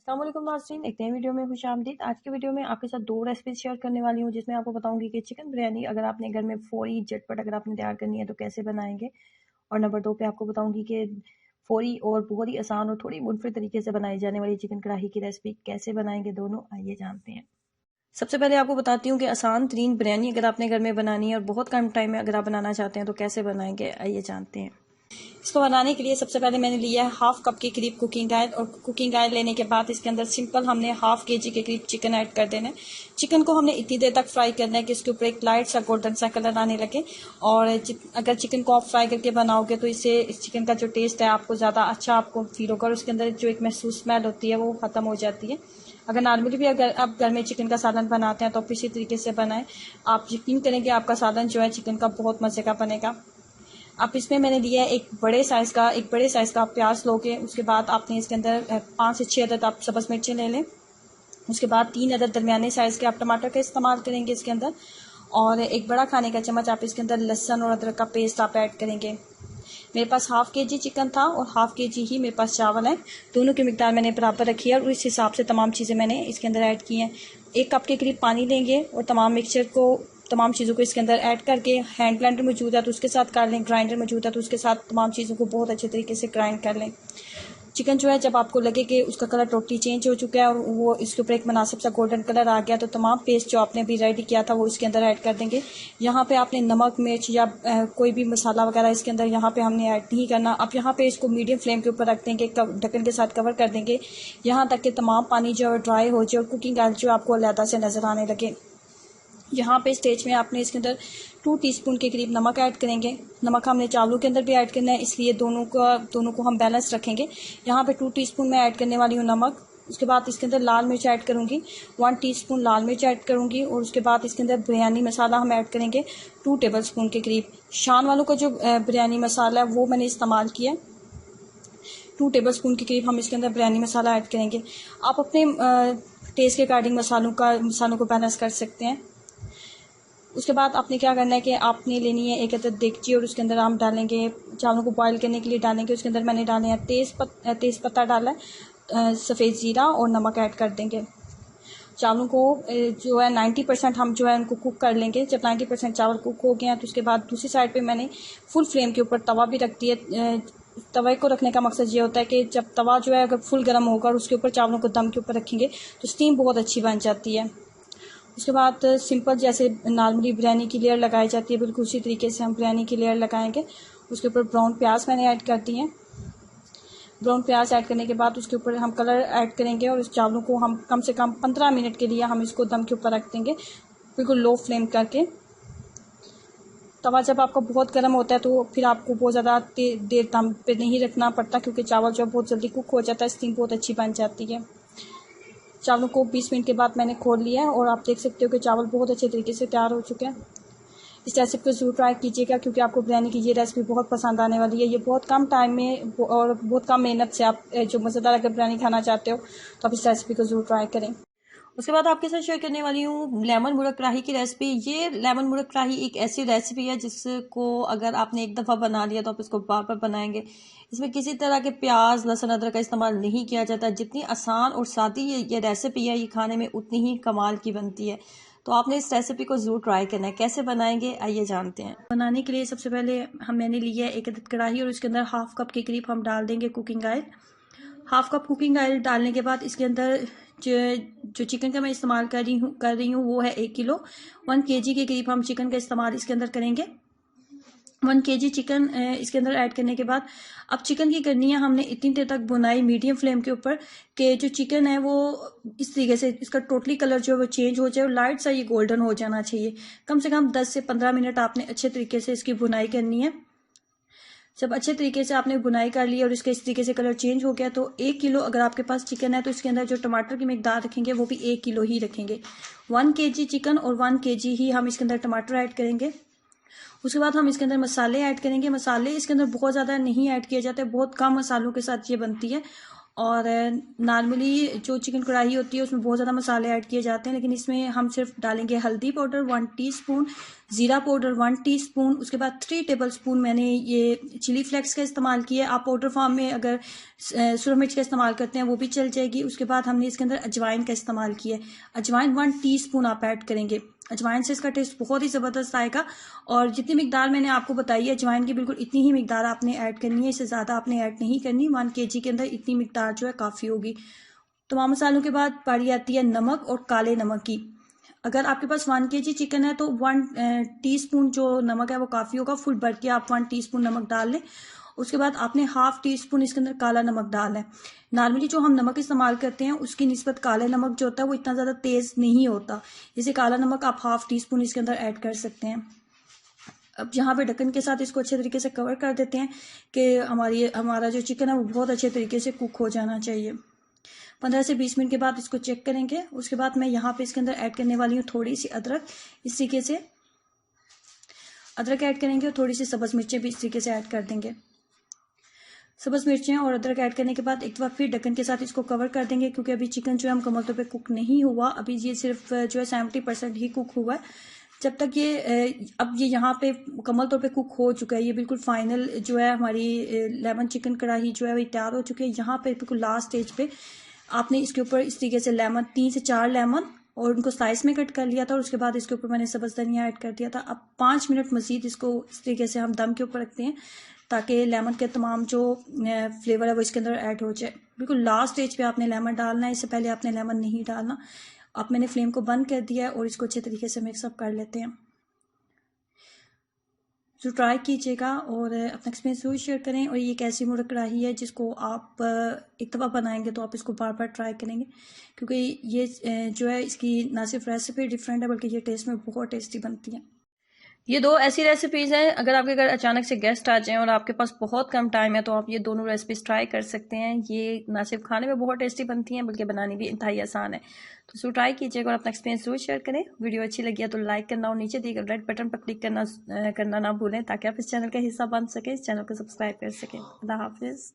अस्सलामुअलैकुम नाज़रीन, एक नई वीडियो में खुशामदीद। आज की वीडियो में आपके साथ 2 रेसिपीज़ शेयर करने वाली हूँ, जिसमें आपको बताऊंगी कि चिकन बिरयानी अगर आपने घर में फ़ौरी झटपट अगर आपने तैयार करनी है तो कैसे बनाएंगे। और नंबर 2 पे आपको बताऊंगी कि फ़ौरी और बहुत ही आसान और थोड़ी मुनफरिद तरीके से बनाई जाने वाली चिकन कढ़ाई की रेसिपी कैसे बनाएंगे दोनों, आइए जानते हैं। सबसे पहले आपको बताती हूँ कि आसान तरीन बिरयानी अगर आपने घर में बनानी है और बहुत कम टाइम में अगर आप बनाना चाहते हैं तो कैसे बनाएंगे, आइए जानते हैं। इसको बनाने के लिए सबसे पहले मैंने लिया है हाफ कप के करीब कुकिंग ऑयल, और कुकिंग ऑयल लेने के बाद इसके अंदर सिंपल हमने हाफ केजी के करीब चिकन ऐड कर देना है। चिकन को हमने इतनी देर तक फ्राई करना है कि इसके ऊपर एक लाइट सा गोल्डन सा कलर आने लगे। और अगर चिकन को आप फ्राई करके बनाओगे तो इससे इस चिकन का जो टेस्ट है आपको ज़्यादा अच्छा आपको फील होगा और उसके अंदर जो एक महसूस स्मेल होती है वो ख़त्म हो जाती है। अगर नॉर्मली भी अगर आप घर में चिकन का सालन बनाते हैं तो आप इसी तरीके से बनाएं। आप यकीन करें कि आपका सालन जो है चिकन का बहुत मज़े का बनेगा। अब इसमें मैंने लिया है एक बड़े साइज़ का आप प्याज लोगे। उसके बाद आपने इसके अंदर 5 से 6 अदद आप सब्ज़ मिर्चें ले लें। उसके बाद 3 अदद दरमियाने साइज़ के आप टमाटर का इस्तेमाल करेंगे इसके अंदर। और एक बड़ा खाने का चम्मच आप इसके अंदर लहसुन और अदरक का पेस्ट आप ऐड करेंगे। मेरे पास हाफ केजी चिकन था और हाफ केजी ही मेरे पास चावल है। दोनों की मिकदार मैंने बराबर रखी है और इस हिसाब से तमाम चीज़ें मैंने इसके अंदर ऐड की हैं। 1 कप के करीब पानी लेंगे और तमाम चीज़ों को इसके अंदर ऐड करके, हैंड ब्लेंडर मौजूद है तो उसके साथ कर लें, ग्राइंडर मौजूद है तो उसके साथ तमाम चीज़ों को बहुत अच्छे तरीके से ग्राइंड कर लें। चिकन जो है जब आपको लगे कि उसका कलर टोटली चेंज हो चुका है और वो इसके ऊपर एक मुनासिब सा गोल्डन कलर आ गया तो तमाम पेस्ट जो आपने अभी रेडी किया था वो इसके अंदर ऐड कर देंगे। यहाँ पे आपने नमक मिर्च या कोई भी मसाला वगैरह इसके अंदर यहाँ पे हमने ऐड नहीं करना। अब यहाँ पे इसको मीडियम फ्लेम के ऊपर रख देंगे, ढक्कन के साथ कवर कर देंगे यहाँ तक कि तमाम पानी जो है ड्राई हो जाए और कुकिंग ऑयल जो आपको अलहदा से नज़र आने लगे। यहाँ पे स्टेज में आपने इसके अंदर 2 टीस्पून के करीब नमक ऐड करेंगे। नमक हमने चावलों के अंदर भी ऐड करना है, इसलिए दोनों को हम बैलेंस रखेंगे। यहाँ पे 2 टीस्पून मैं ऐड करने वाली हूँ नमक। उसके बाद इसके अंदर लाल मिर्च ऐड करूँगी, 1 टीस्पून लाल मिर्च ऐड करूँगी। और उसके बाद इसके अंदर बिरयानी मसाला हम ऐड करेंगे 2 टेबल स्पून के करीब। शान वालों का जो बिरयानी मसाला है वो मैंने इस्तेमाल किया है। 2 टेबल स्पून के करीब हम इसके अंदर बिरयानी मसाला ऐड करेंगे। आप अपने टेस्ट के अकॉर्डिंग मसालों को बैलेंस कर सकते हैं। उसके बाद आपने क्या करना है कि आपने लेनी है एक अदद देगची और उसके अंदर हम डालेंगे, चावलों को बॉईल करने के लिए डालेंगे। उसके अंदर मैंने डाले हैं तेज़ पत्ता डाला है, सफ़ेद ज़ीरा और नमक ऐड कर देंगे। चावलों को जो है 90% हम जो है उनको कुक कर लेंगे। जब 90% चावल कुक हो गए हैं तो उसके बाद दूसरी साइड पे मैंने फुल फ्लेम के ऊपर तवा भी रख दिया। तवे को रखने का मकसद ये होता है कि जब तवा जो है अगर फुल गर्म होगा और उसके ऊपर चावलों को दम के ऊपर रखेंगे तो स्टीम बहुत अच्छी बन जाती है। उसके बाद सिंपल जैसे नॉर्मली बिरयानी की लेयर लगाई जाती है बिल्कुल उसी तरीके से हम बिरयानी की लेयर लगाएंगे। उसके ऊपर ब्राउन प्याज मैंने ऐड कर दी है। ब्राउन प्याज ऐड करने के बाद उसके ऊपर हम कलर ऐड करेंगे और इस चावलों को हम कम से कम 15 मिनट के लिए हम इसको दम के ऊपर रख देंगे, बिल्कुल लो फ्लेम करके। तवा जब आपका बहुत गर्म होता है तो फिर आपको बहुत ज़्यादा देर दम पे नहीं रखना पड़ता, क्योंकि चावल जो बहुत जल्दी कुक हो जाता है, स्टीम बहुत अच्छी बन जाती है। चावलों को 20 मिनट के बाद मैंने खोल लिया है और आप देख सकते हो कि चावल बहुत अच्छे तरीके से तैयार हो चुके हैं। इस रेसिपी को ज़रूर ट्राई कीजिएगा, क्योंकि आपको बिरयानी की ये रेसिपी बहुत पसंद आने वाली है। ये बहुत कम टाइम में और बहुत कम मेहनत से आप जो मज़ेदार अगर बिरयानी खाना चाहते हो तो आप इस रेसिपी को ज़रूर ट्राई करें। उसके बाद आपके साथ शेयर करने वाली हूँ लेमन मुर्ग कढ़ाई की रेसिपी। ये लेमन मुर्ग कढ़ाई एक ऐसी रेसिपी है जिसको अगर आपने एक दफ़ा बना लिया तो आप इसको बार बार बनाएंगे। इसमें किसी तरह के प्याज लहसुन अदरक का इस्तेमाल नहीं किया जाता। जितनी आसान और सादी ये रेसिपी है, ये खाने में उतनी ही कमाल की बनती है। तो आपने इस रेसिपी को ज़रूर ट्राई करना है। कैसे बनाएंगे आइए जानते हैं। बनाने के लिए सबसे पहले मैंने लिया है एक अदद कढ़ाई और उसके अंदर हाफ कप के करीब हम डाल देंगे cooking oil. Half cup cooking oil डालने के बाद इसके अंदर जो चिकन का मैं इस्तेमाल कर रही हूँ वो है 1 किलो। 1 केजी के करीब हम चिकन का इस्तेमाल इसके अंदर करेंगे। 1 केजी चिकन इसके अंदर ऐड करने के बाद अब चिकन की करनी है हमने इतनी देर तक भुनाई मीडियम फ्लेम के ऊपर कि जो चिकन है वो इस तरीके से इसका टोटली कलर जो है वो चेंज हो जाए और लाइट सा ये गोल्डन हो जाना चाहिए। कम से कम 10 से 15 मिनट आपने अच्छे तरीके से इसकी भुनाई करनी है। जब अच्छे तरीके से आपने बुनाई कर ली और इसके इस तरीके से कलर चेंज हो गया तो 1 किलो अगर आपके पास चिकन है तो इसके अंदर जो टमाटर की मिकदार रखेंगे वो भी 1 किलो ही रखेंगे। 1 केजी चिकन और 1 केजी ही हम इसके अंदर टमाटर ऐड करेंगे। उसके बाद हम इसके अंदर मसाले ऐड करेंगे। मसाले इसके अंदर बहुत ज़्यादा नहीं ऐड किए जाते, बहुत कम मसालों के साथ ये बनती है। और नॉर्मली जो चिकन कढ़ाई होती है उसमें बहुत ज़्यादा मसाले ऐड किए जाते हैं, लेकिन इसमें हम सिर्फ डालेंगे हल्दी पाउडर 1 टीस्पून, ज़ीरा पाउडर 1 टीस्पून, उसके बाद 3 टेबलस्पून मैंने ये चिली फ्लेक्स का इस्तेमाल किया है। आप पाउडर फॉर्म में अगर सुरख मिर्च का इस्तेमाल करते हैं वो भी चल जाएगी। उसके बाद हमने इसके अंदर अजवाइन का इस्तेमाल किया है। अजवाइन 1 टीस्पून आप ऐड करेंगे। अजवाइन से इसका टेस्ट बहुत ही ज़बरदस्त आएगा। और जितनी मिकदार मैंने आपको बताई है अजवाइन की, बिल्कुल इतनी ही मिकदार आपने ऐड करनी है, इससे ज़्यादा आपने ऐड नहीं करनी। 1 kg के अंदर इतनी मिकदार जो है काफ़ी होगी। तमाम मसालों के बाद बारी आती है नमक और काले नमक की। अगर आपके पास 1 kg चिकन है तो 1 टीस्पून जो नमक है वो काफ़ी होगा। फुल भर के आप 1 टीस्पून नमक डाल लें। उसके बाद आपने ½ टीस्पून इसके अंदर काला नमक डालना है। नॉर्मली जो हम नमक इस्तेमाल करते हैं उसकी निस्बत काले नमक जो होता है वो इतना ज़्यादा तेज़ नहीं होता, इसे काला नमक आप ½ टीस्पून इसके अंदर ऐड कर सकते हैं। अब यहाँ पे ढक्कन के साथ इसको अच्छे तरीके से कवर कर देते हैं कि हमारा जो चिकन है वो बहुत अच्छे तरीके से कुक हो जाना चाहिए। 15 से 20 मिनट के बाद इसको चेक करेंगे। उसके बाद मैं यहाँ पे इसके अंदर ऐड करने वाली हूँ थोड़ी सी अदरक। इस तरीके से अदरक ऐड करेंगे और थोड़ी सी सब्ज़ मिर्चें भी इस तरीके से ऐड कर देंगे। सब्ज़ मिर्चें और अदरक ऐड करने के बाद एक बार फिर ढक्कन के साथ इसको कवर कर देंगे, क्योंकि अभी चिकन जो है मुकम्मल तौर पे कुक नहीं हुआ। अभी ये सिर्फ जो है 70% ही कुक हुआ है। जब तक ये अब ये यहाँ पे मुकम्मल तौर पे कुक हो चुका है, ये बिल्कुल फाइनल जो है हमारी लेमन चिकन कढ़ाई जो है वो तैयार हो चुकी है। यहाँ पे बिल्कुल लास्ट स्टेज पे आपने इसके ऊपर इस तरीके से लेमन 3 से 4 लेमन और उनको स्लाइस में कट कर लिया था, और उसके बाद इसके ऊपर मैंने सब्ज़ धनिया ऐड कर दिया था। अब 5 मिनट मज़ीद इसको इस तरीके से हम दम के ऊपर रखते हैं ताकि लेमन के तमाम जो फ्लेवर है वो इसके अंदर ऐड हो जाए। बिल्कुल लास्ट स्टेज पे आपने लेमन डालना है, इससे पहले आपने लेमन नहीं डालना। अब मैंने फ्लेम को बंद कर दिया है और इसको अच्छे तरीके से मिक्सअप कर लेते हैं। जो ट्राई कीजिएगा और अपना एक्सपीरियंस जरूर शेयर करें। और ये एक ऐसी मुर्ग कढ़ाई है जिसको आप एक दफ़ा बनाएंगे तो आप इसको बार बार ट्राई करेंगे, क्योंकि ये जो है इसकी ना सिर्फ रेसिपी डिफरेंट है बल्कि ये टेस्ट में बहुत टेस्टी बनती है। ये 2 ऐसी रेसिपीज़ हैं, अगर आपके घर अचानक से गेस्ट आ जाएं और आपके पास बहुत कम टाइम है तो आप ये दोनों रेसिपीज़ ट्राई कर सकते हैं। ये ना सिर्फ खाने में बहुत टेस्टी बनती हैं बल्कि बनानी भी इंतहाई आसान है। तो इसको ट्राई कीजिएगा और अपना एक्सपीरियंस जरूर शेयर करें। वीडियो अच्छी लगी है तो लाइक करना और नीचे दिए गए रेड बटन पर क्लिक करना ना भूलें, ताकि आप इस चैनल का हिस्सा बन सकें, इस चैनल को सब्सक्राइब कर सकें। अल्लाह हाफिज़।